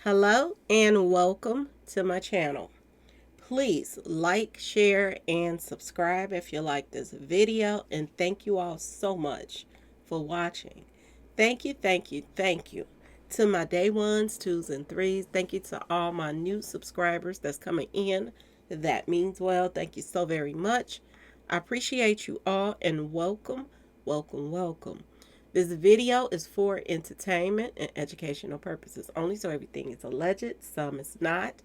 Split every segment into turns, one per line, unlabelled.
Hello and welcome to my channel. Please like, share, and subscribe if you like this video. And thank you all so much for watching. Thank you, thank you, thank you to my day ones, twos, and threes. Thank you to all my new subscribers that's coming in. That means well. Thank you so very much. I appreciate you all and welcome, welcome, welcome. This video is for entertainment and educational purposes only, so everything is alleged, some is not.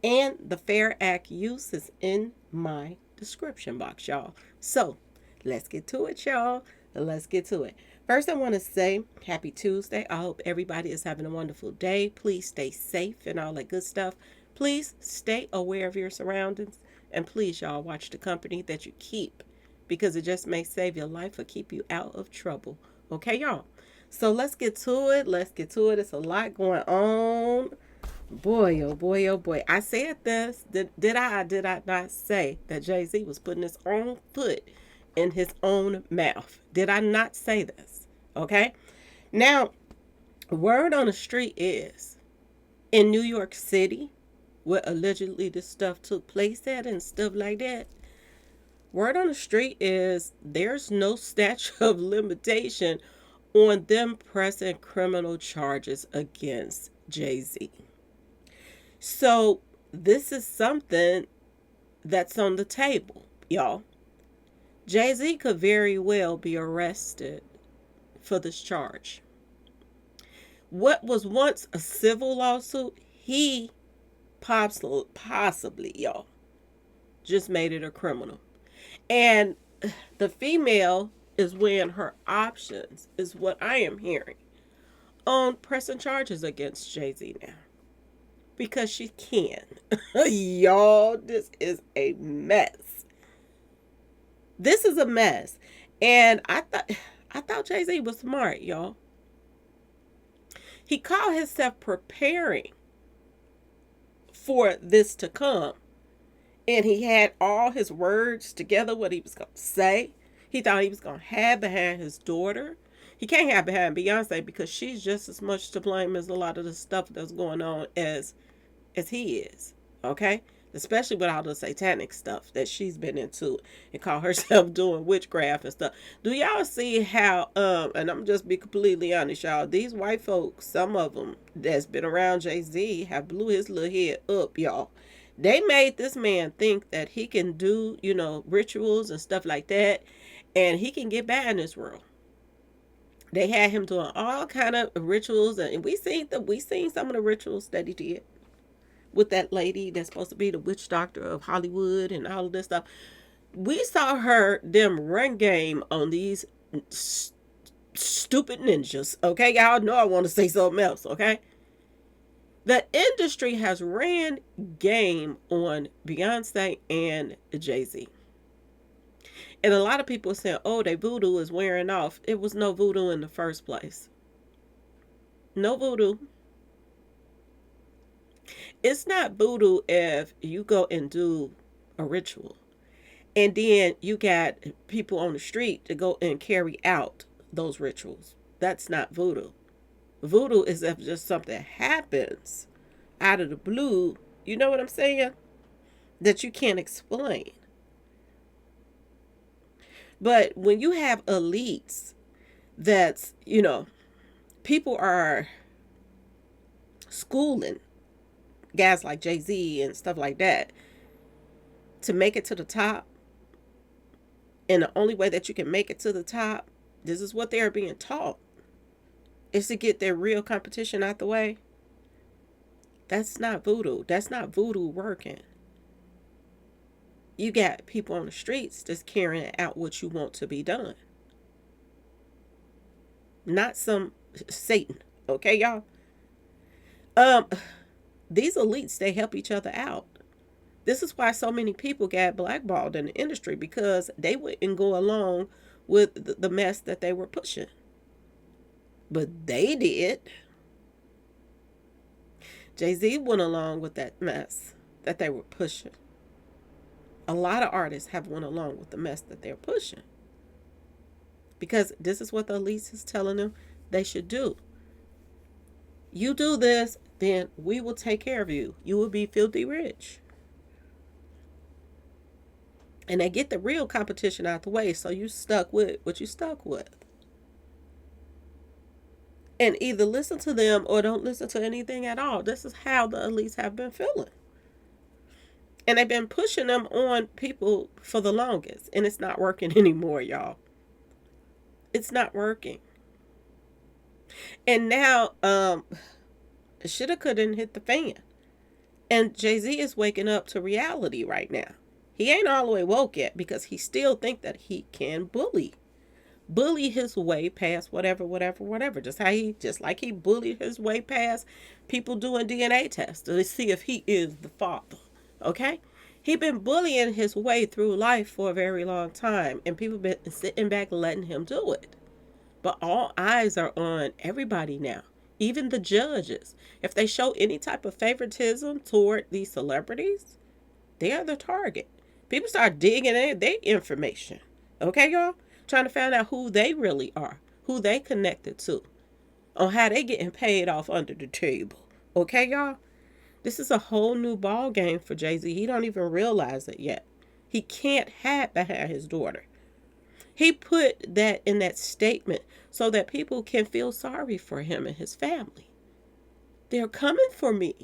And the Fair Act use is in my description box, y'all. So let's get to it, y'all. Let's get to it. First, I want to say happy Tuesday. I hope everybody is having a wonderful day. Please stay safe and all that good stuff. Please stay aware of your surroundings. And please, y'all, watch the company that you keep because it just may save your life or keep you out of trouble. Okay, y'all? So let's get to it. Let's get to it. It's a lot going on. Boy, oh boy, oh boy. I said this. Did I not say that Jay-Z was putting his own foot in his own mouth? Did I not say this? Okay. Now, word on the street is in New York City, where allegedly this stuff took place at and stuff like that. Word on the street is there's no statute of limitation on them pressing criminal charges against Jay-Z. So this is something that's on the table, y'all. Jay-Z could very well be arrested for this charge. What was once a civil lawsuit, he possibly, y'all, just made it a criminal. And the female is weighing her options, is what I am hearing, on pressing charges against Jay-Z now. Because she can. Y'all, this is a mess. This is a mess. And I thought Jay-Z was smart, y'all. He called himself preparing for this to come. And he had all his words together, what he was going to say. He thought he was going to have behind his daughter. He can't have behind Beyonce because she's just as much to blame as a lot of the stuff that's going on as he is, okay? Especially with all the satanic stuff that she's been into and call herself doing witchcraft and stuff. Do y'all see how, and I'm just be completely honest, y'all, these white folks, some of them that's been around Jay-Z have blew his little head up, y'all. They made this man think that he can do, rituals and stuff like that, and he can get by in this world. They had him doing all kind of rituals, and we seen some of the rituals that he did with that lady that's supposed to be the witch doctor of Hollywood and all of this stuff. We saw them run game on these stupid ninjas. Okay, y'all know I want to say something else. Okay, the industry has ran game on Beyonce and Jay-Z. And a lot of people are saying, oh, they voodoo is wearing off. It was no voodoo in the first place. No voodoo. It's not voodoo if you go and do a ritual and then you got people on the street to go and carry out those rituals. That's not voodoo. Voodoo is if just something happens out of the blue, you know what I'm saying, that you can't explain. But when you have elites that's, people are schooling guys like Jay-Z and stuff like that to make it to the top, and the only way that you can make it to the top, this is what they're being taught, is to get their real competition out the way. That's not voodoo. That's not voodoo working. You got people on the streets just carrying out what you want to be done, not some Satan. Okay, y'all. These elites, they help each other out. This is why so many people got blackballed in the industry, because they wouldn't go along with the mess that they were pushing. But they did. Jay-Z went along with that mess that they were pushing. A lot of artists have went along with the mess that they're pushing, because this is what the elites is telling them they should do. You do this, then we will take care of you. You will be filthy rich. And they get the real competition out the way, so you stuck with what you stuck with. And either listen to them or don't listen to anything at all. This is how the elites have been feeling. And they've been pushing them on people for the longest. And it's not working anymore, y'all. It's not working. And now, shoulda, coulda hit the fan. And Jay-Z is waking up to reality right now. He ain't all the way woke yet because he still think that he can bully his way past whatever. Just like he bullied his way past people doing DNA tests to see if he is the father. Okay? He been bullying his way through life for a very long time, and people been sitting back letting him do it. But all eyes are on everybody now, even the judges. If they show any type of favoritism toward these celebrities, they are the target. People start digging in their information. Okay, y'all? Trying to find out who they really are, who they connected to, on how they getting paid off under the table. Okay, y'all? This is a whole new ball game for Jay-Z. He don't even realize it yet. He can't hide behind his daughter. He put that in that statement so that people can feel sorry for him and his family. They're coming for me.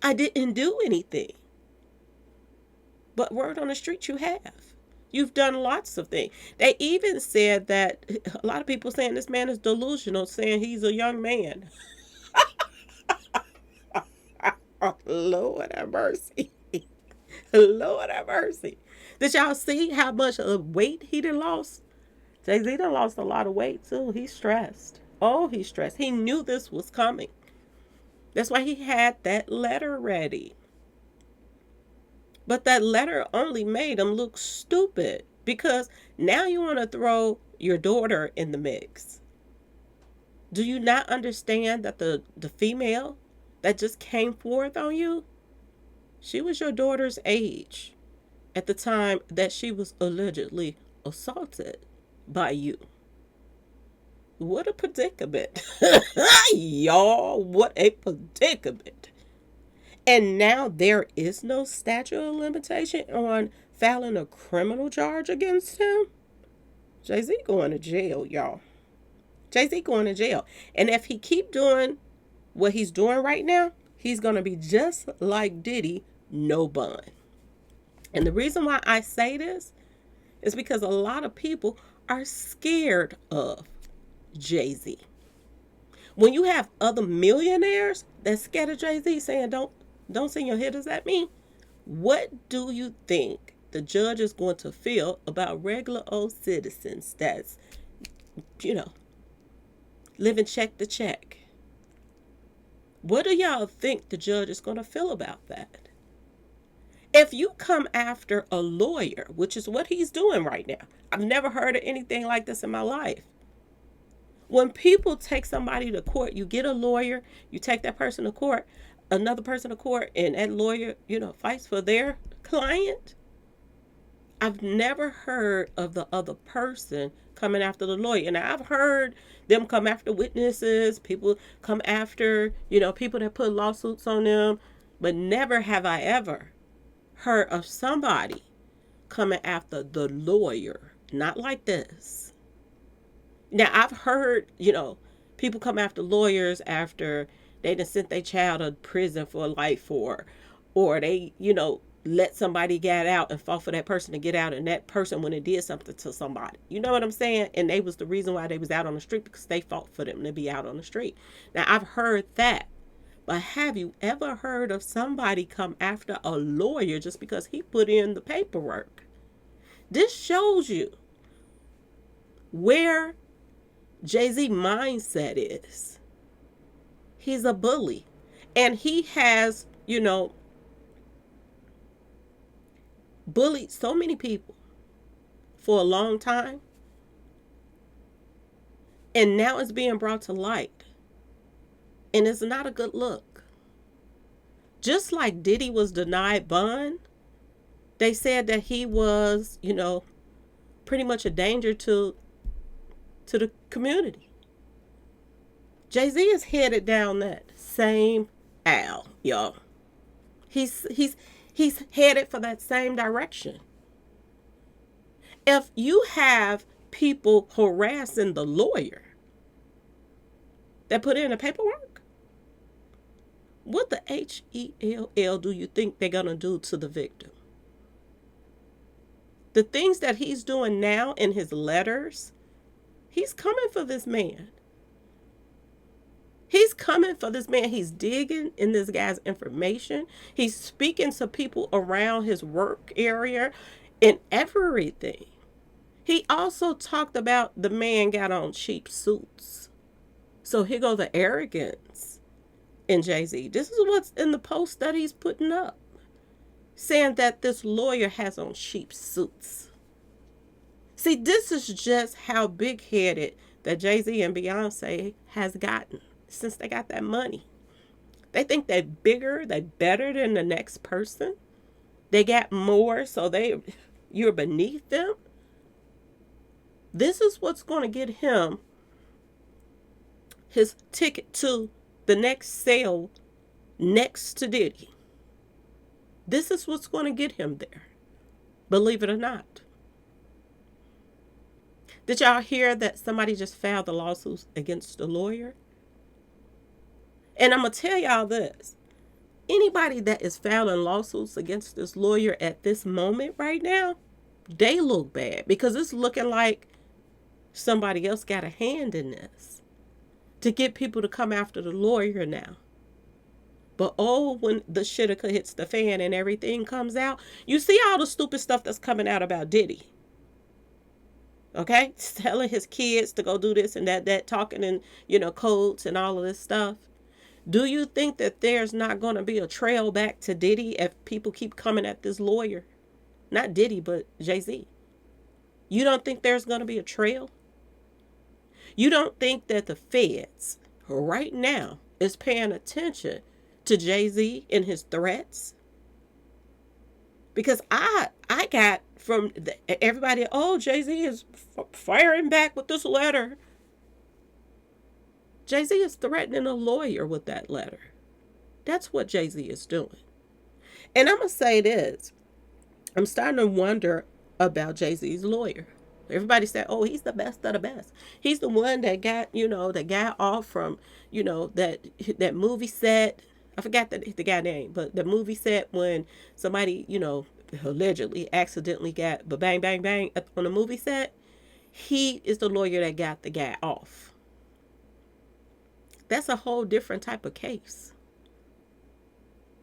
I didn't do anything. But word on the street, you have. You've done lots of things. They even said that a lot of people saying this man is delusional, saying he's a young man. Lord have mercy. Lord have mercy. Did y'all see how much of weight he done lost? Jay-Z done lost a lot of weight too. He's stressed. Oh, he's stressed. He knew this was coming. That's why he had that letter ready. But that letter only made him look stupid because now you want to throw your daughter in the mix. Do you not understand that the female that just came forth on you, she was your daughter's age at the time that she was allegedly assaulted by you? What a predicament. Y'all, what a predicament. And now there is no statute of limitation on filing a criminal charge against him. Jay-Z going to jail, y'all. Jay-Z going to jail. And if he keep doing what he's doing right now, he's going to be just like Diddy, no bond. And the reason why I say this is because a lot of people are scared of Jay-Z. When you have other millionaires that's scared of Jay-Z saying, don't send your hitters at me, what do you think the judge is going to feel about regular old citizens that's, living check to check? What do y'all think the judge is going to feel about that? If you come after a lawyer, which is what he's doing right now, I've never heard of anything like this in my life. When people take somebody to court, you get a lawyer, you take that person to court, another person to court, and that lawyer, fights for their client. I've never heard of the other person coming after the lawyer. And I've heard them come after witnesses, people come after, people that put lawsuits on them. But never have I ever heard of somebody coming after the lawyer. Not like this. Now, I've heard, people come after lawyers after they done sent their child to prison for life or they, let somebody get out and fought for that person to get out, and that person when it did something to somebody. You know what I'm saying? And they was the reason why they was out on the street because they fought for them to be out on the street. Now, I've heard that. But have you ever heard of somebody come after a lawyer just because he put in the paperwork? This shows you where Jay-Z mindset is. He's a bully. And he has, bullied so many people for a long time. And now it's being brought to light. And it's not a good look. Just like Diddy was denied bond, they said that he was, pretty much a danger to the community. Jay-Z is headed down that same Al, y'all. He's headed for that same direction. If you have people harassing the lawyer that put in the paperwork, what the HELL do you think they're going to do to the victim? The things that he's doing now in his letters, he's coming for this man. He's coming for this man. He's digging in this guy's information. He's speaking to people around his work area and everything. He also talked about the man got on cheap suits. So here go the arrogance in Jay-Z. This is what's in the post that he's putting up, saying that this lawyer has on cheap suits. See, this is just how big-headed that Jay-Z and Beyonce has gotten since they got that money. They think they're bigger, they're better than the next person. They got more, so you're beneath them. This is what's going to get him his ticket to the next sale next to Diddy. This is what's going to get him there. Believe it or not. Did y'all hear that somebody just filed a lawsuit against the lawyer? And I'm going to tell y'all this. Anybody that is filing lawsuits against this lawyer at this moment right now, they look bad because it's looking like somebody else got a hand in this to get people to come after the lawyer now. But when the shitter hits the fan and everything comes out, you see all the stupid stuff that's coming out about Diddy. Okay? Telling his kids to go do this and that talking in, codes and all of this stuff. Do you think that there's not going to be a trail back to Diddy if people keep coming at this lawyer? Not Diddy, but Jay-Z. You don't think there's going to be a trail? You don't think that the feds right now is paying attention to Jay-Z and his threats? Because I got from everybody, Jay-Z is firing back with this letter. Jay-Z is threatening a lawyer with that letter. That's what Jay-Z is doing. And I'm going to say this. I'm starting to wonder about Jay-Z's lawyer. Everybody said, he's the best of the best. He's the one that got, that got off from, that movie set. I forgot the guy name, but the movie set when somebody, allegedly accidentally got bang, bang, bang on the movie set. He is the lawyer that got the guy off. That's a whole different type of case.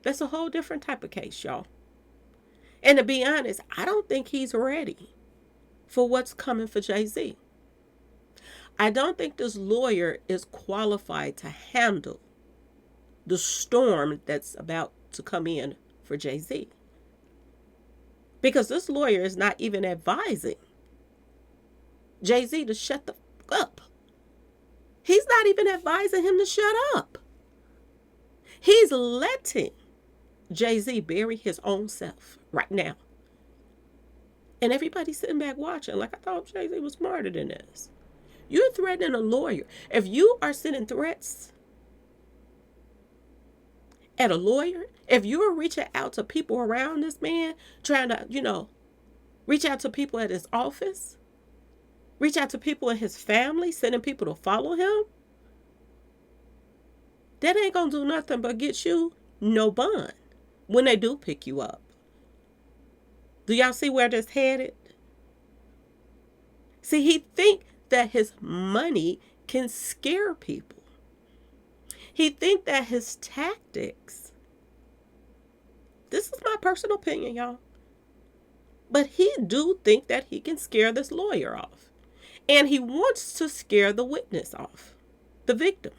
That's a whole different type of case, y'all. And to be honest, I don't think he's ready for what's coming for Jay-Z. I don't think this lawyer is qualified to handle the storm that's about to come in for Jay-Z. Because this lawyer is not even advising Jay-Z to shut the fuck up. He's not even advising him to shut up. He's letting Jay-Z bury his own self right now. And everybody's sitting back watching like, I thought Jay-Z was smarter than this. You're threatening a lawyer. If you are sending threats at a lawyer, if you're reaching out to people around this man, trying to, reach out to people at his office, reach out to people in his family, sending people to follow him, that ain't going to do nothing but get you no bond when they do pick you up. Do y'all see where this headed? See, he think that his money can scare people. He think that his tactics, this is my personal opinion, y'all, but he do think that he can scare this lawyer off. And he wants to scare the witness off, the victim.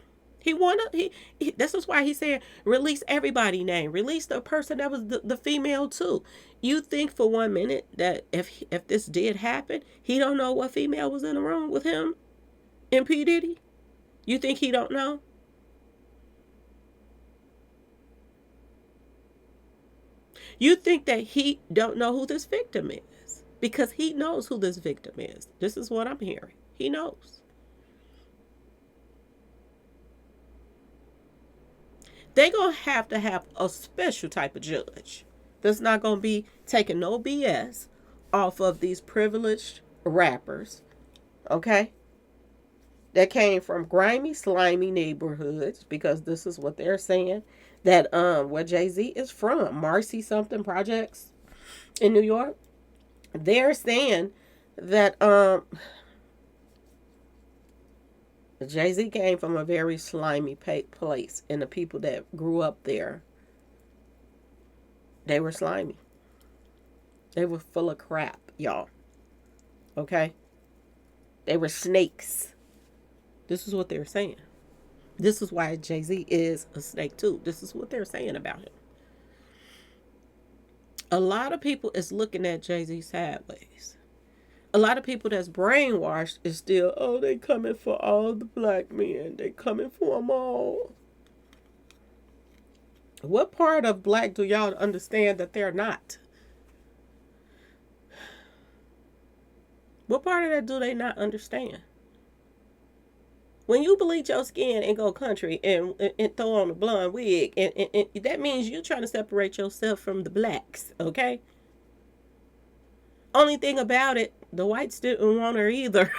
This is why he said, release everybody's name. Release the person that was the female too. You think for 1 minute that if this did happen, he don't know what female was in the room with him and P Diddy? You think he don't know? You think that he don't know who this victim is? Because he knows who this victim is. This is what I'm hearing. He knows. They're going to have a special type of judge that's not going to be taking no BS off of these privileged rappers, okay? That came from grimy, slimy neighborhoods, because this is what they're saying. That where Jay-Z is from, Marcy something projects in New York. They're saying that Jay-Z came from a very slimy place, and the people that grew up there, they were slimy. They were full of crap, y'all. Okay? They were snakes. This is what they're saying. This is why Jay-Z is a snake too. This is what they're saying about him. A lot of people is looking at Jay-Z sideways. A lot of people that's brainwashed is still, oh, they coming for all the black men. They coming for them all. What part of black do y'all understand that they're not? What part of that do they not understand? When you bleach your skin and go country and throw on a blonde wig, and that means you're trying to separate yourself from the blacks, okay? Only thing about it, the whites didn't want her either.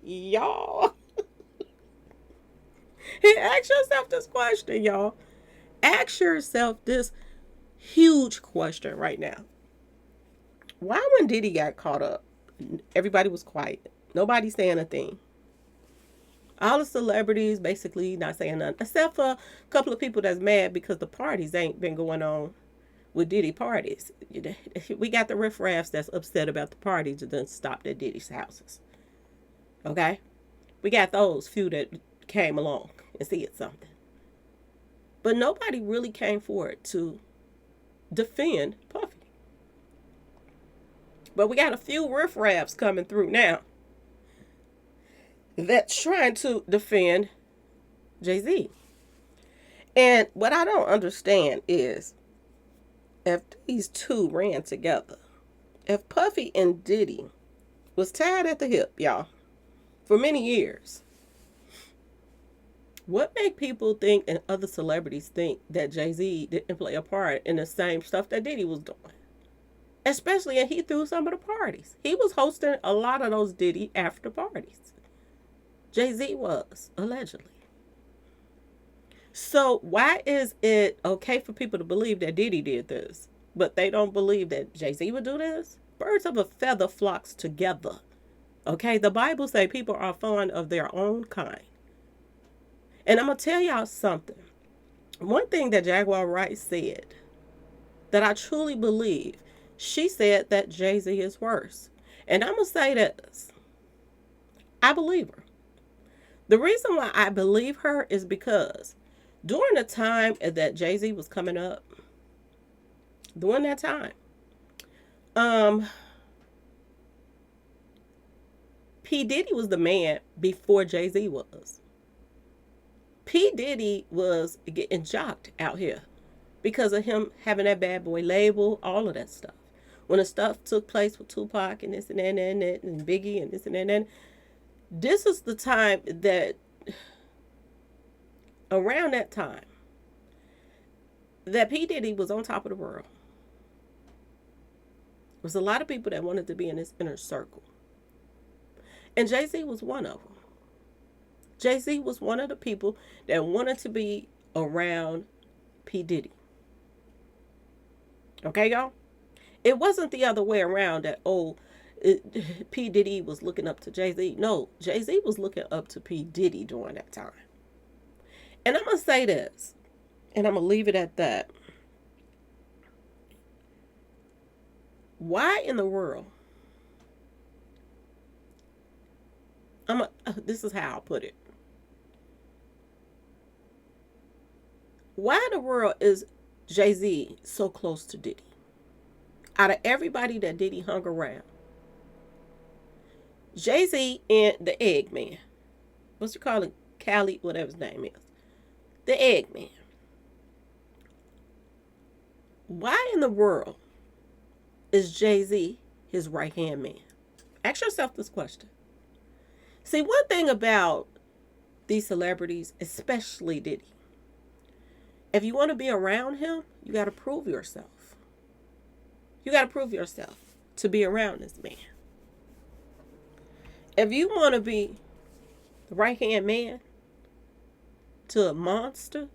Y'all. Ask yourself this question, y'all. Ask yourself this huge question right now. Why when Diddy got caught up, everybody was quiet? Nobody saying a thing. All the celebrities basically not saying nothing, except for a couple of people that's mad because the parties ain't been going on with Diddy parties. We got the riffraffs that's upset about the parties that done stopped at Diddy's houses. Okay? We got those few that came along and said something. But nobody really came forward to defend Puffy. But we got a few riffraffs coming through now that's trying to defend Jay-Z. And what I don't understand is, if these two ran together, if Puffy and Diddy was tied at the hip, y'all, for many years, what make people think and other celebrities think that Jay-Z didn't play a part in the same stuff that Diddy was doing? Especially, and he threw some of the parties. He was hosting a lot of those Diddy after parties. Jay-Z was, allegedly. So why is it okay for people to believe that Diddy did this, but they don't believe that Jay-Z would do this? Birds of a feather flocks together. Okay, the Bible say people are fond of their own kind. And I'm going to tell y'all something. One thing that Jaguar Wright said that I truly believe, she said that Jay-Z is worse. And I'm going to say this. I believe her. The reason why I believe her is because during the time that Jay-Z was coming up, during that time, P Diddy was the man before Jay-Z was. P Diddy was getting jocked out here because of him having that bad boy label, all of that stuff. When the stuff took place with Tupac and this and that and Biggie and this and that, this is the time that, around that time, that P Diddy was on top of the world. There was a lot of people that wanted to be in his inner circle. And Jay-Z was one of them. Jay-Z was one of the people that wanted to be around P Diddy. Okay, y'all? It wasn't the other way around that, P Diddy was looking up to Jay-Z. No, Jay-Z was looking up to P Diddy during that time. And I'm going to say this, and I'm going to leave it at that. Why in the world? This is how I'll put it. Why in the world is Jay-Z so close to Diddy? Out of everybody that Diddy hung around, Jay-Z and the Eggman, what's he calling? Cali, whatever his name is. The Eggman. Why in the world is Jay-Z his right-hand man? Ask yourself this question. See, one thing about these celebrities, especially Diddy. If you want to be around him, you got to prove yourself. You got to prove yourself to be around this man. If you want to be the right hand man to a monster,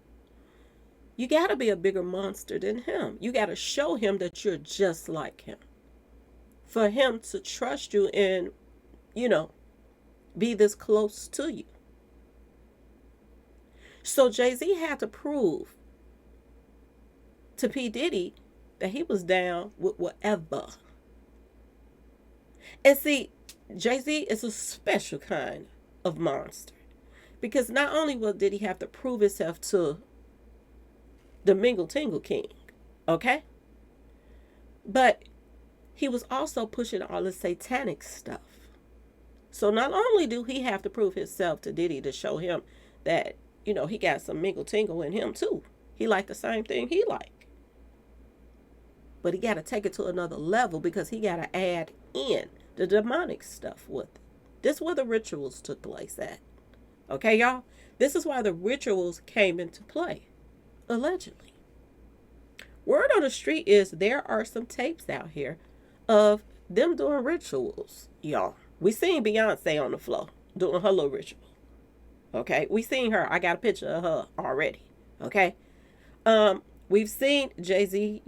you got to be a bigger monster than him. You got to show him that you're just like him. For him to trust you and, be this close to you. So Jay-Z had to prove to P Diddy that he was down with whatever. And see, Jay-Z is a special kind of monster. Because not only did he have to prove himself to the Mingle Tingle King, okay? But he was also pushing all the satanic stuff. So not only do he have to prove himself to Diddy to show him that, he got some mingle tingle in him too. He liked the same thing he liked. But he got to take it to another level because he got to add in the demonic stuff with it. This is where the rituals took place at. Okay, y'all? This is why the rituals came into play. Allegedly. Word on the street is there are some tapes out here of them doing rituals, y'all. We seen Beyonce on the floor doing her little ritual. Okay, we seen her. I got a picture of her already. Okay, we've seen Jay-Z,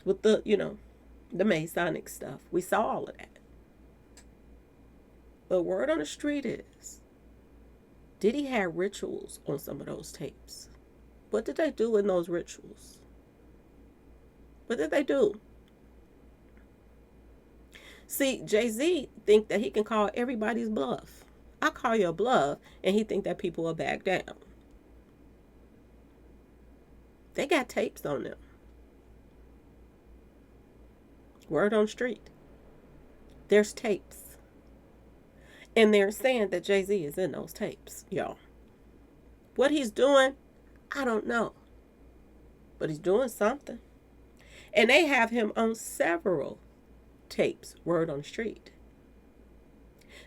with the the Masonic stuff. We saw all of that. But word on the street is, did he have rituals on some of those tapes? What did they do in those rituals? What did they do? See, Jay-Z think that he can call everybody's bluff. I call your bluff, and he think that people will back down. They got tapes on them. Word on the street. There's tapes. And they're saying that Jay-Z is in those tapes, y'all. What he's doing, I don't know. But he's doing something. And they have him on several tapes, word on the street.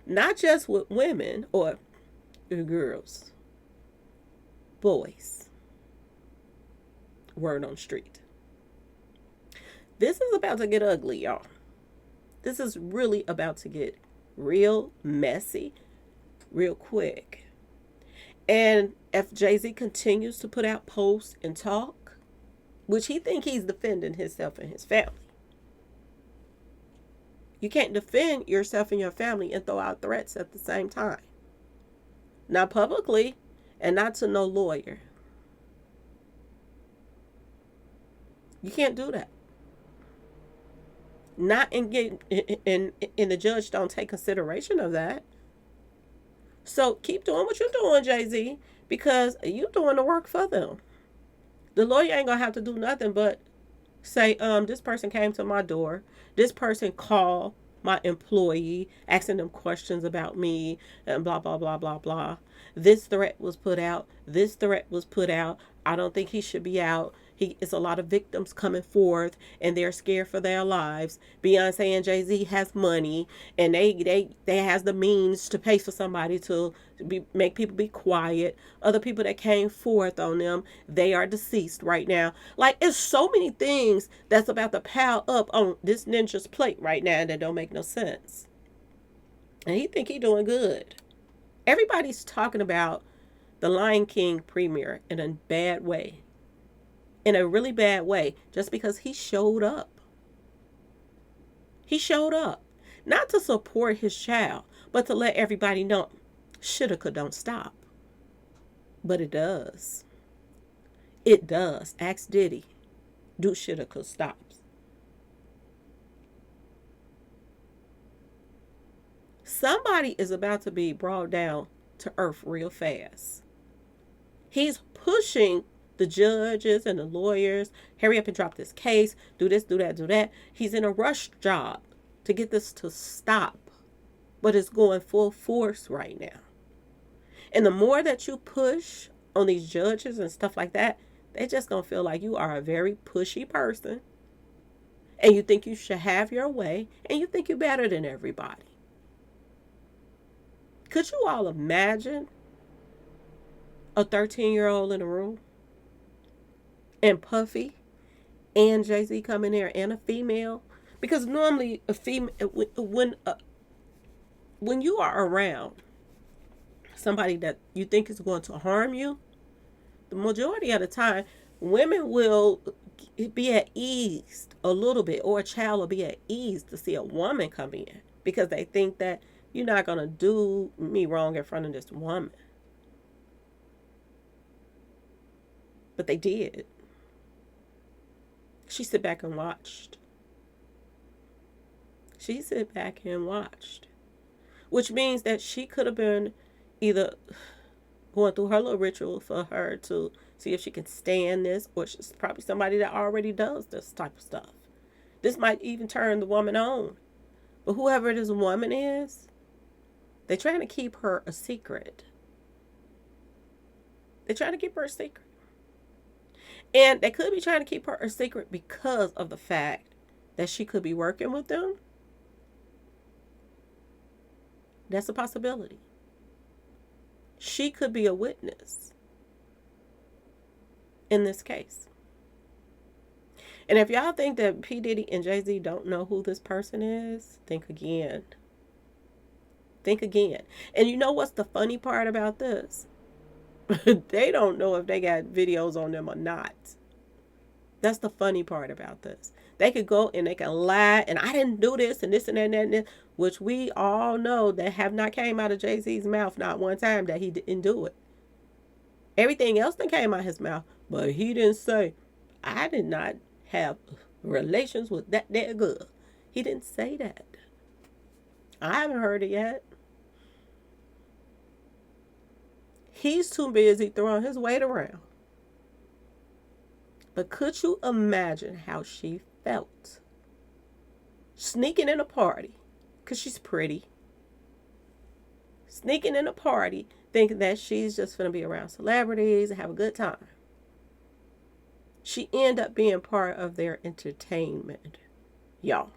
Not just with women or girls, boys, word on the street. This is about to get ugly, y'all. This is really about to get real messy, real quick. And if Jay-Z continues to put out posts and talk, which he think he's defending himself and his family. You can't defend yourself and your family and throw out threats at the same time. Not publicly and not to no lawyer. You can't do that. Not in the judge don't take consideration of that. So keep doing what you're doing, Jay-Z, because you're doing the work for them. The lawyer ain't gonna have to do nothing but say, this person came to my door. This person called my employee, asking them questions about me, and blah, blah, blah, blah, blah. This threat was put out. This threat was put out. I don't think he should be out. It's a lot of victims coming forth, and they're scared for their lives. Beyonce and Jay-Z has money, and they has the means to pay for somebody to make people be quiet. Other people that came forth on them, they are deceased right now. Like, it's so many things that's about to pile up on this ninja's plate right now that don't make no sense. And he think he doing good. Everybody's talking about the Lion King premiere in a bad way. In a really bad way, just because he showed up. He showed up. Not to support his child, but to let everybody know, shoulda, could, don't stop. But it does. It does. Ask Diddy. Do shoulda, could, stops. Somebody is about to be brought down to earth real fast. He's pushing the judges and the lawyers, hurry up and drop this case, do this, do that, do that. He's in a rush job to get this to stop, but it's going full force right now. And the more that you push on these judges and stuff like that, they just gonna feel like you are a very pushy person, and you think you should have your way, and you think you're better than everybody. Could you all imagine a 13-year-old in a room and Puffy and Jay-Z come in there and a female? Because normally a female, when you are around somebody that you think is going to harm you, the majority of the time, women will be at ease a little bit, or a child will be at ease to see a woman come in because they think that you're not going to do me wrong in front of this woman. But they did. She sit back and watched. She sit back and watched. Which means that she could have been either going through her little ritual for her to see if she can stand this, or she's probably somebody that already does this type of stuff. This might even turn the woman on. But whoever this woman is, they're trying to keep her a secret. They're trying to keep her a secret. And they could be trying to keep her a secret because of the fact that she could be working with them. That's a possibility. She could be a witness in this case. And if y'all think that P Diddy and Jay-Z don't know who this person is, think again. Think again. And you know what's the funny part about this? They don't know if they got videos on them or not. That's the funny part about this. They could go and they can lie, and I didn't do this and this and that and that, which we all know that have not came out of Jay-Z's mouth not one time that he didn't do it. Everything else that came out his mouth, but he didn't say, I did not have relations with that girl. He didn't say that. I haven't heard it yet. He's too busy throwing his weight around. But could you imagine how she felt? Sneaking in a party, because she's pretty. Sneaking in a party, thinking that she's just going to be around celebrities and have a good time. She ended up being part of their entertainment, y'all.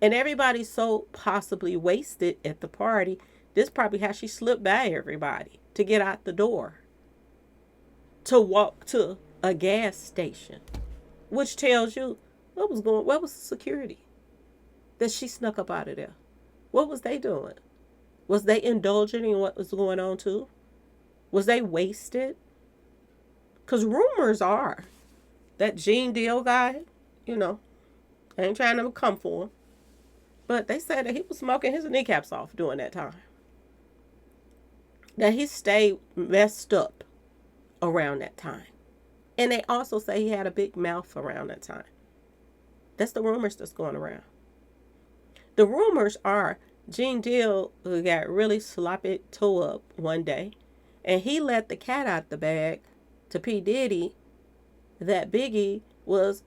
And everybody's so possibly wasted at the party. This probably how she slipped by everybody to get out the door, to walk to a gas station, which tells you what was the security that she snuck up out of there? What was they doing? Was they indulging in what was going on too? Was they wasted? Because rumors are that Gene Deal guy, I ain't trying to come for him, but they said that he was smoking his kneecaps off during that time. That he stayed messed up around that time. And they also say he had a big mouth around that time. That's the rumors that's going around. The rumors are Gene Deal got really sloppy toe up one day, and he let the cat out the bag to P Diddy that Biggie was,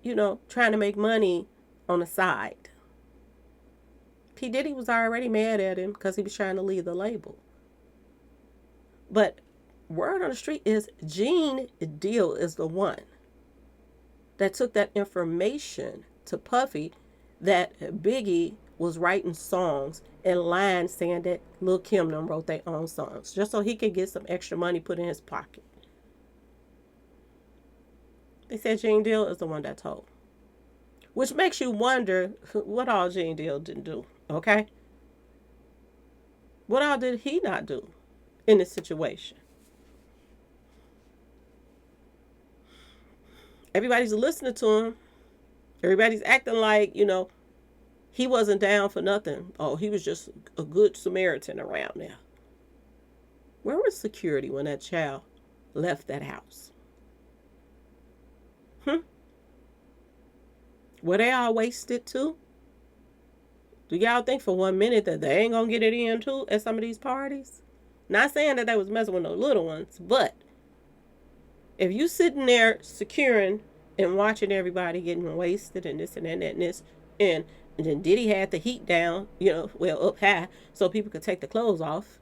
trying to make money on the side. P Diddy was already mad at him because he was trying to leave the label. But word on the street is Gene Deal is the one that took that information to Puffy that Biggie was writing songs and lying saying that Lil' Kim them wrote their own songs just so he could get some extra money put in his pocket. They said Gene Deal is the one that told. Which makes you wonder what all Gene Deal didn't do, okay? What all did he not do in this situation? Everybody's listening to him. Everybody's acting like, he wasn't down for nothing. Oh, he was just a good Samaritan around there. Where was security when that child left that house? Were they all wasted too? Do y'all think for 1 minute that they ain't gonna get it in too at some of these parties? Not saying that they was messing with no little ones, but if you sitting there securing and watching everybody getting wasted and this and that and this, and then Diddy had the heat down, up high so people could take the clothes off,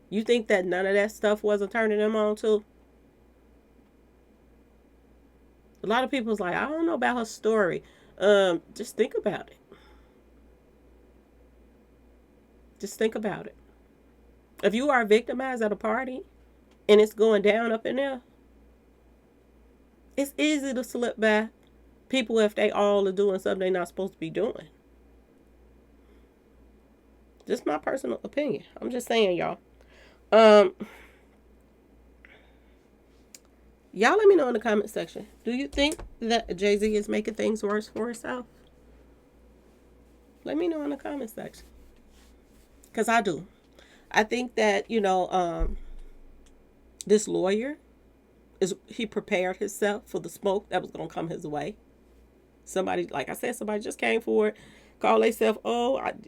you think that none of that stuff wasn't turning them on too? A lot of people's like, I don't know about her story. Just think about it. Just think about it. If you are victimized at a party and it's going down up in there, it's easy to slip by people if they all are doing something they're not supposed to be doing. Just my personal opinion. I'm just saying, y'all. Um, y'all let me know in the comment section. Do you think that Jay-Z is making things worse for himself? Let me know in the comment section. Because I do. I think that, this lawyer, he prepared himself for the smoke that was going to come his way. Somebody, like I said, somebody just came forward, called themselves,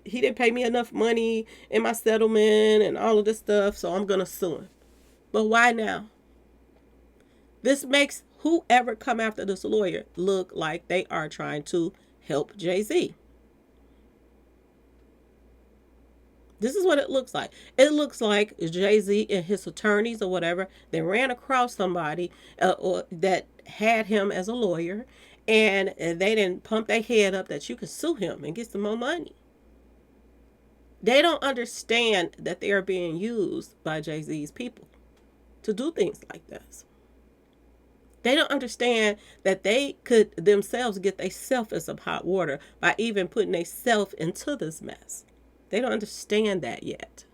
he didn't pay me enough money in my settlement and all of this stuff, so I'm going to sue him. But why now? This makes whoever come after this lawyer look like they are trying to help Jay-Z. This is what it looks like. It looks like Jay-Z and his attorneys or whatever, they ran across somebody or that had him as a lawyer, and they didn't pump their head up that you could sue him and get some more money. They don't understand that they are being used by Jay-Z's people to do things like this. They don't understand that they could themselves get themselves in some hot water by even putting themselves into this mess. They don't understand that yet.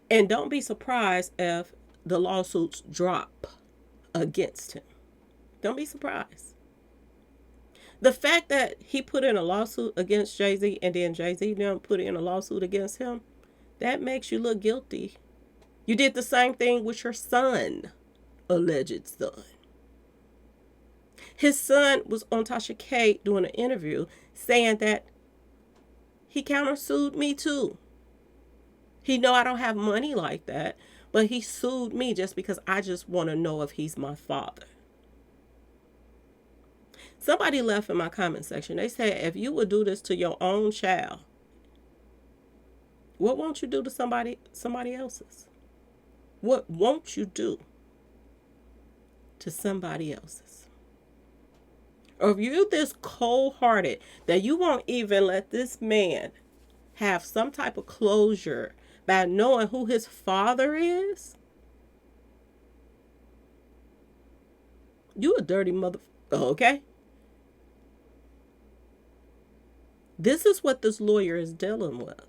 And don't be surprised if the lawsuits drop against him. Don't be surprised. The fact that he put in a lawsuit against Jay-Z and then Jay-Z didn't put in a lawsuit against him, that makes you look guilty. You did the same thing with your son, alleged son. His son was on Tasha K doing an interview saying that he countersued me too. He know I don't have money like that, but he sued me just because I just want to know if he's my father. Somebody left in my comment section. They said, if you would do this to your own child, what won't you do to somebody else's? What won't you do to somebody else's? Or if you're this cold-hearted that you won't even let this man have some type of closure by knowing who his father is, you a dirty mother. Okay? This is what this lawyer is dealing with.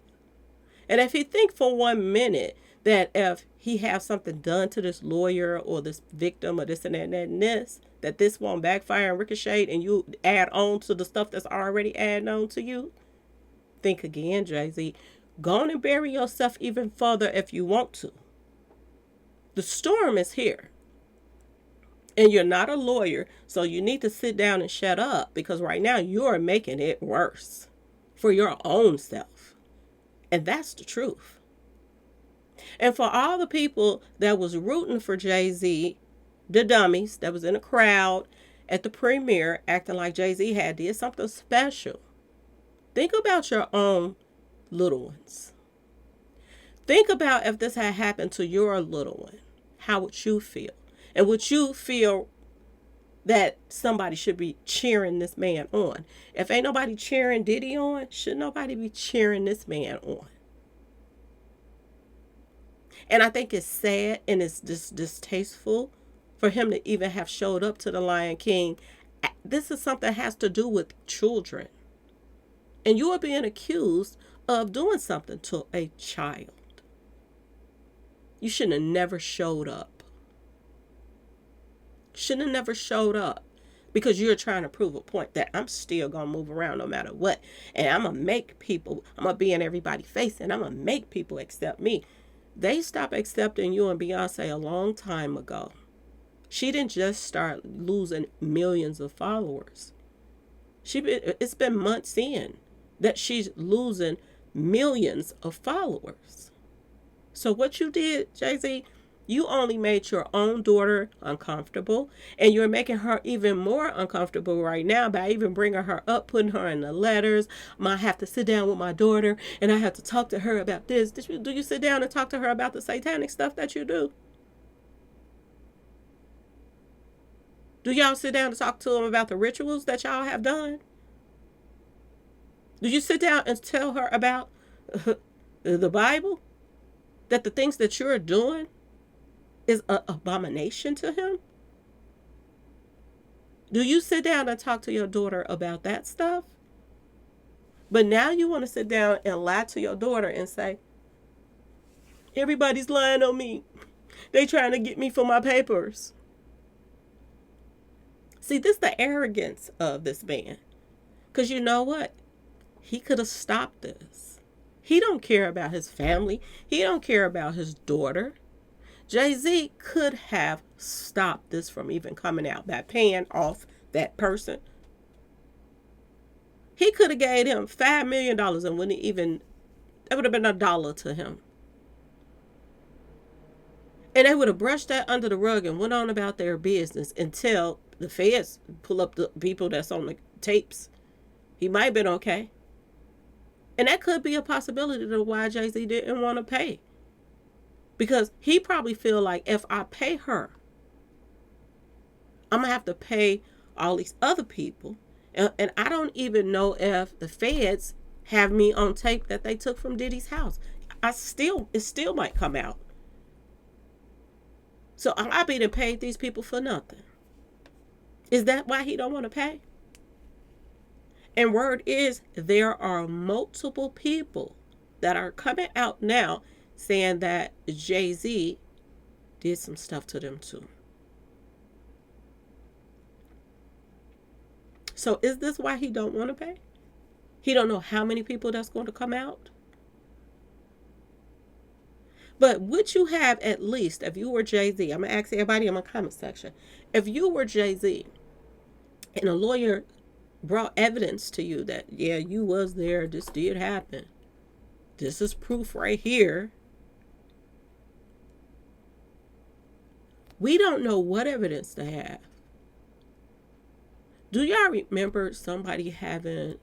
And if he think for 1 minute that if he has something done to this lawyer or this victim or this and that and that and this, that this won't backfire and ricochet and you add on to the stuff that's already adding on to you, think again, Jay-Z. Go on and bury yourself even further if you want to. The storm is here. And you're not a lawyer, so you need to sit down and shut up, because right now you're making it worse for your own self. And that's the truth. And for all the people that was rooting for Jay-Z, the dummies that was in the crowd at the premiere acting like Jay-Z did something special, think about your own little ones. Think about if this had happened to your little one. How would you feel? And would you feel that somebody should be cheering this man on? If ain't nobody cheering Diddy on, should nobody be cheering this man on? And I think it's sad and it's distasteful for him to even have showed up to the Lion King. This is something that has to do with children. And you are being accused of doing something to a child. You shouldn't have never showed up. Shouldn't have never showed up. Because you're trying to prove a point that I'm still going to move around no matter what. And I'm going to be in everybody's face and I'm going to make people accept me. They stopped accepting you and Beyonce a long time ago. She didn't just start losing millions of followers. It's been months in that she's losing millions of followers. So what you did, Jay-Z, you only made your own daughter uncomfortable, and you're making her even more uncomfortable right now by even bringing her up, putting her in the letters. I have to sit down with my daughter, and I have to talk to her about this. Do you sit down and talk to her about the satanic stuff that you do? Do y'all sit down and talk to them about the rituals that y'all have done? Do you sit down and tell her about the Bible? that the things that you're doing is an abomination to him? Do you sit down and talk to your daughter about that stuff? But now you want to sit down and lie to your daughter and say, everybody's lying on me. They trying to get me for my papers. See, this is the arrogance of this man. Because you know what? He could have stopped this. He don't care about his family. He don't care about his daughter. Jay-Z could have stopped this from even coming out by paying off that person. He could have gave him $5 million and wouldn't even, that would have been $1 to him. And they would have brushed that under the rug and went on about their business until the feds pull up the people that's on the tapes. He might have been okay. And that could be a possibility to why Jay-Z didn't want to pay. Because he probably feel like if I pay her, I'm going to have to pay all these other people. And I don't even know if the feds have me on tape that they took from Diddy's house. It still might come out. So I be to pay these people for nothing. Is that why he don't want to pay? And word is there are multiple people that are coming out now saying that Jay-Z did some stuff to them too. So is this why he don't want to pay? He don't know how many people that's going to come out? But would you have at least, if you were Jay-Z, I'm going to ask everybody in my comment section, if you were Jay-Z and a lawyer brought evidence to you that, yeah, you was there, this did happen, this is proof right here. We don't know what evidence to have. Do y'all remember somebody having,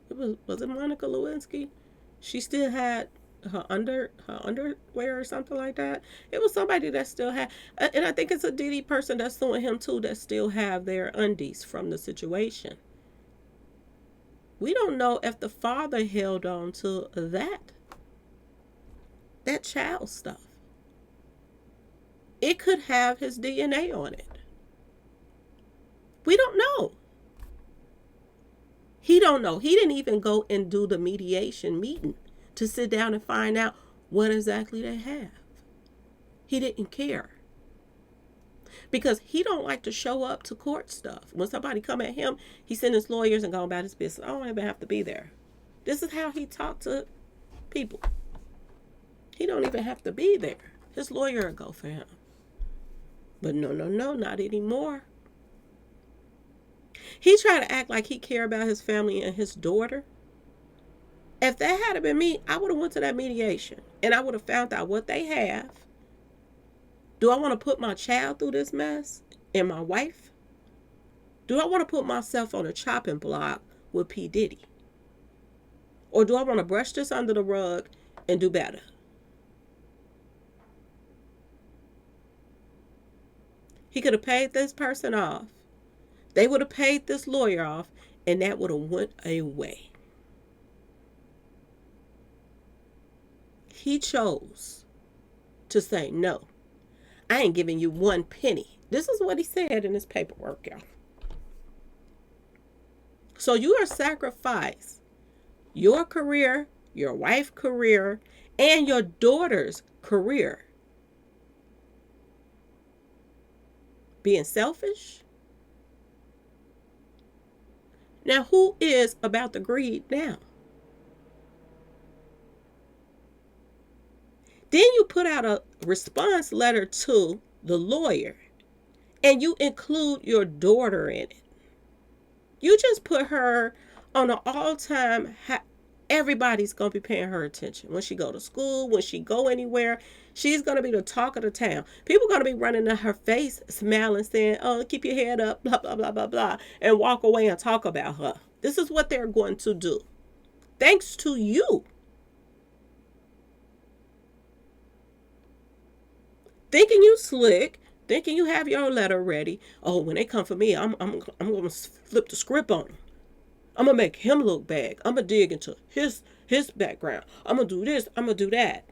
was it Monica Lewinsky? She still had her underwear or something like that. It was somebody that still had, and I think it's a Diddy person that's suing him too that still have their undies from the situation. We don't know if the father held on to that child stuff. It could have his DNA on it. We don't know. He don't know. He didn't even go and do the mediation meeting to sit down and find out what exactly they have. He didn't care. Because he don't like to show up to court stuff. When somebody come at him, he send his lawyers and go about his business. I don't even have to be there. This is how he talked to people. He don't even have to be there. His lawyer will go for him. But no, not anymore. He tried to act like he cared about his family and his daughter. If that had been me, I would have went to that mediation and I would have found out what they have. Do I want to put my child through this mess and my wife? Do I want to put myself on a chopping block with P Diddy? Or do I want to brush this under the rug and do better? He could have paid this person off. They would have paid this lawyer off, and that would have went away. He chose to say, no, I ain't giving you one penny. This is what he said in his paperwork, y'all. So you are sacrificing your career, your wife's career, and your daughter's career. Being selfish? Now, who is about the greed now? Then you put out a response letter to the lawyer and you include your daughter in it. You just put her on an all-time high. Everybody's going to be paying her attention. When she go to school, when she go anywhere, she's going to be the talk of the town. People are going to be running to her face, smiling, saying, oh, keep your head up, blah, blah, blah, blah, blah, and walk away and talk about her. This is what they're going to do. Thanks to you. Thinking you slick, thinking you have your letter ready. Oh, when they come for me, I'm going to flip the script on them. I'm going to make him look bad. I'm going to dig into his background. I'm going to do this. I'm going to do that.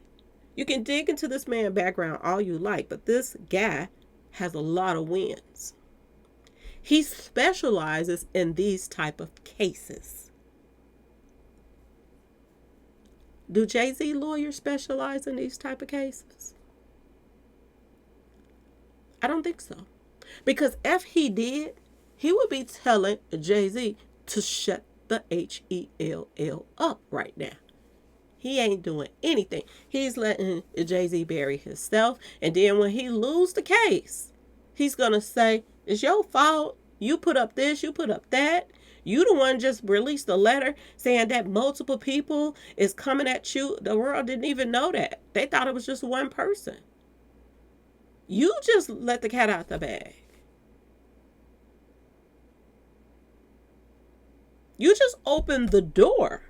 You can dig into this man's background all you like, but this guy has a lot of wins. He specializes in these type of cases. Do Jay-Z lawyers specialize in these type of cases? I don't think so. Because if he did, he would be telling Jay-Z to shut the Hell up right now. He ain't doing anything. He's letting Jay-Z bury himself. And then when he lose the case, he's going to say, it's your fault. You put up this, you put up that. You the one just released a letter saying that multiple people is coming at you. The world didn't even know that. They thought it was just one person. You just let the cat out the bag. You just opened the door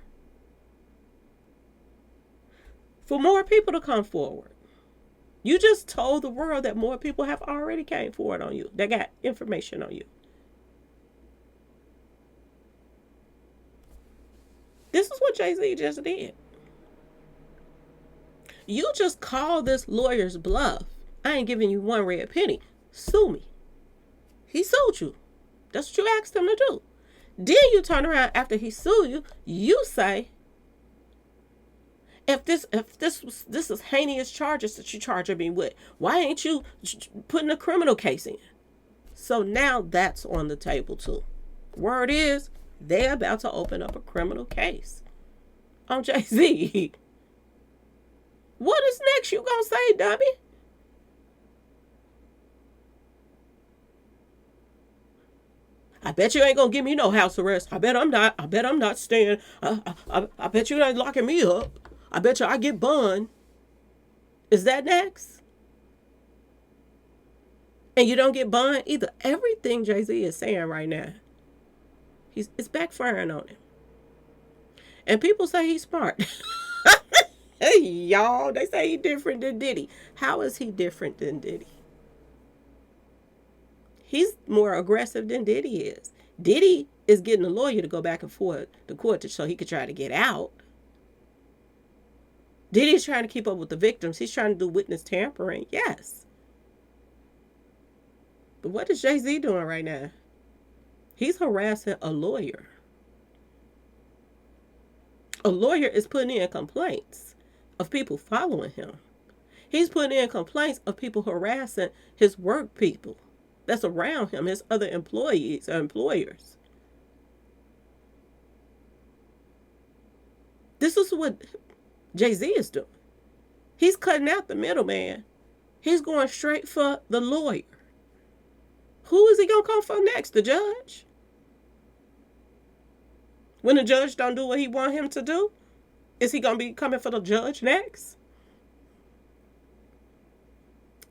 for more people to come forward. You just told the world that more people have already came forward on you. They got information on you. This is what Jay-Z just did. You just called this lawyer's bluff. I ain't giving you one red penny. Sue me. He sued you. That's what you asked him to do. Then you turn around after he sued you. You say, if this is heinous charges that you charging me with, why ain't you putting a criminal case in? So now that's on the table too. Word is, they're about to open up a criminal case on Jay-Z. What is next you gonna say, dummy? I bet you ain't gonna give me no house arrest. I bet I'm not staying. I bet you ain't locking me up. I bet you I get bond. Is that next? And you don't get bond either. Everything Jay-Z is saying right now, it's backfiring on him. And people say he's smart. Hey, y'all, they say he's different than Diddy. How is he different than Diddy? He's more aggressive than Diddy is. Diddy is getting a lawyer to go back and forth to court so he could try to get out. Diddy's trying to keep up with the victims. He's trying to do witness tampering. Yes. But what is Jay-Z doing right now? He's harassing a lawyer. A lawyer is putting in complaints of people following him. He's putting in complaints of people harassing his work people that's around him, his other employees or employers. This is what Jay-Z is doing. He's cutting out the middleman. He's going straight for the lawyer. Who is he going to come for next? The judge? When the judge don't do what he want him to do, is he going to be coming for the judge next?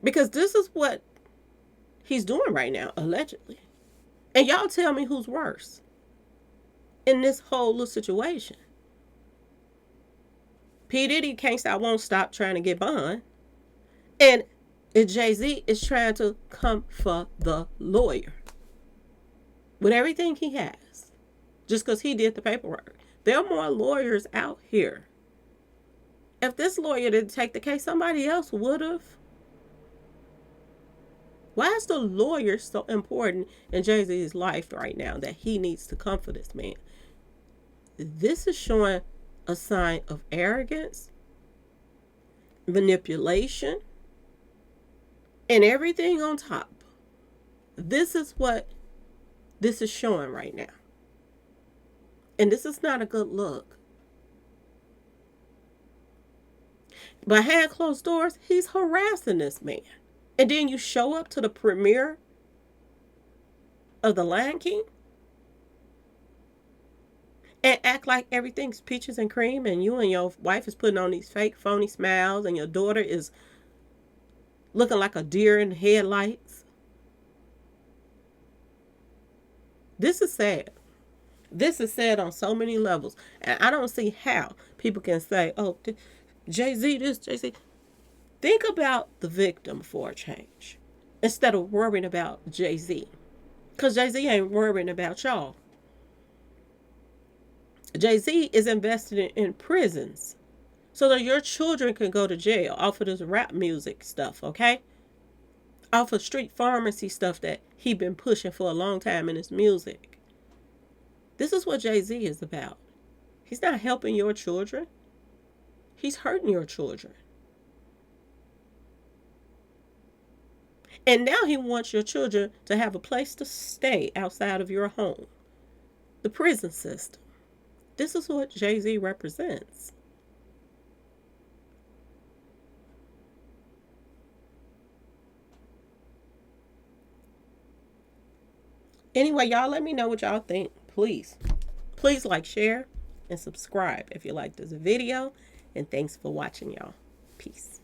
Because this is what he's doing right now, allegedly. And y'all tell me who's worse in this whole little situation. P Diddy can't stop, won't stop trying to get bond. And Jay-Z is trying to come for the lawyer with everything he has, just because he did the paperwork. There are more lawyers out here. If this lawyer didn't take the case, somebody else would have. Why is the lawyer so important in Jay-Z's life right now that he needs to come for this man? This is showing a sign of arrogance, manipulation, and everything on top. This is what this is showing right now. And this is not a good look. Behind closed doors, he's harassing this man. And then you show up to the premiere of The Lion King and act like everything's peaches and cream and you and your wife is putting on these fake phony smiles and your daughter is looking like a deer in the headlights. This is sad. This is sad on so many levels. And I don't see how people can say, oh, Jay-Z this, Jay-Z. Think about the victim for a change instead of worrying about Jay-Z. Because Jay-Z ain't worrying about y'all. Jay-Z is invested in prisons so that your children can go to jail off of this rap music stuff, okay? Off of street pharmacy stuff that he been pushing for a long time in his music. This is what Jay-Z is about. He's not helping your children. He's hurting your children. And now he wants your children to have a place to stay outside of your home. The prison system. This is what Jay-Z represents. Anyway, y'all let me know what y'all think. Please. Please like, share, and subscribe if you like this video. And thanks for watching, y'all. Peace.